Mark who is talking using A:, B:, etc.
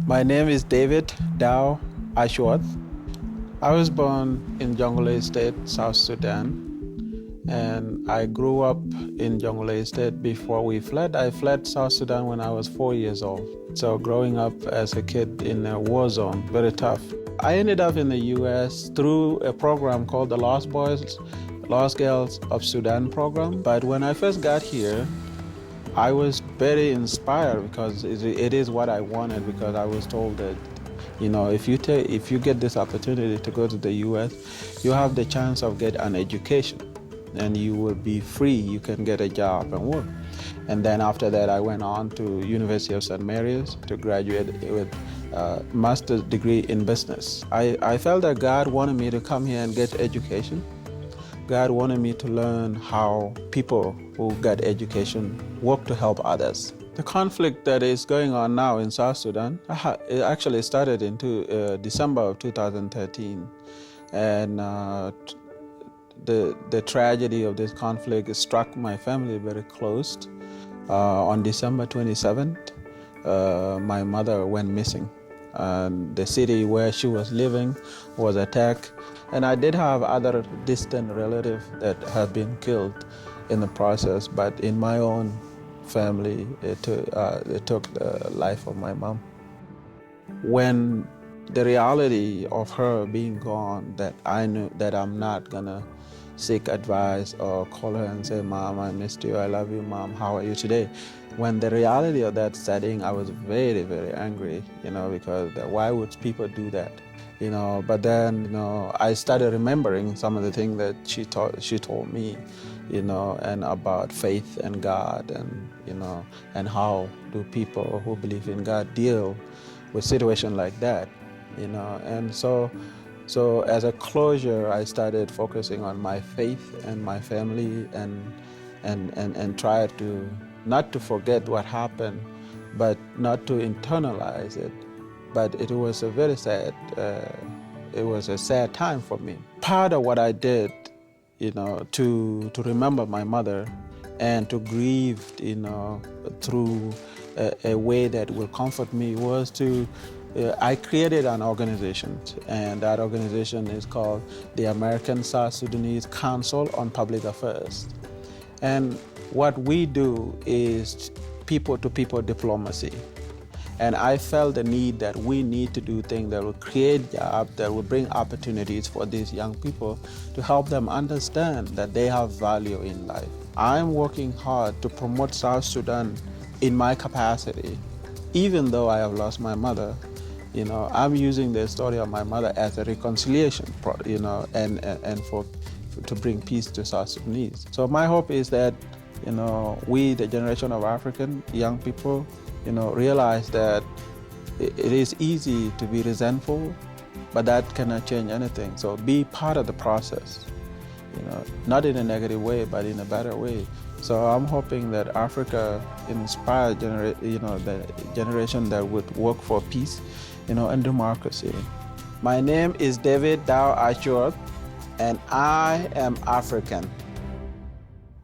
A: My name is David Dow Acuoth. I was born in Jonglei State, South Sudan, and I grew up in Jonglei State before we fled. I fled South Sudan when I was 4 years old. So growing up as a kid in a war zone, very tough. I ended up in the U.S. through a program called the Lost Girls of Sudan program. But when I first got here, I was very inspired because it is what I wanted, because I was told that, if you get this opportunity to go to the U.S., you have the chance of get an education and you will be free. You can get a job and work. And then after that, I went on to University of St. Mary's to graduate with a master's degree in business. I felt that God wanted me to come here and get education. God wanted me to learn how people who get education work to help others. The conflict that is going on now in South Sudan, it actually started in December of 2013. And the tragedy of this conflict struck my family very close. On December 27th, my mother went missing. And the city where she was living was attacked. And I did have other distant relatives that have been killed in the process, but in my own family, it took the life of my mom. When the reality of her being gone, that I knew that I'm not gonna seek advice or call her and say, "Mom, I missed you, I love you, Mom, how are you today?" When the reality of that setting, I was very, very angry, because why would people do that? But then, I started remembering some of the things that she told me, and about faith and God, and how do people who believe in God deal with situations like that, and so as a closure, I started focusing on my faith and my family, and try to not to forget what happened, but not to internalize it. But it was a very sad, time for me. Part of what I did, to remember my mother and to grieve, through a way that will comfort me was I created an organization, and that organization is called the American South Sudanese Council on Public Affairs. And what we do is people-to-people diplomacy. And I felt the need that we need to do things that will create jobs, that will bring opportunities for these young people to help them understand that they have value in life. I'm working hard to promote South Sudan in my capacity. Even though I have lost my mother, I'm using the story of my mother as a reconciliation, and to bring peace to South Sudanese. So my hope is that, we, the generation of African young people, realize that it is easy to be resentful, but that cannot change anything. So be part of the process, not in a negative way, but in a better way. So I'm hoping that Africa inspires, the generation that would work for peace, and democracy. My name is David Dow Acuoth, and I am African.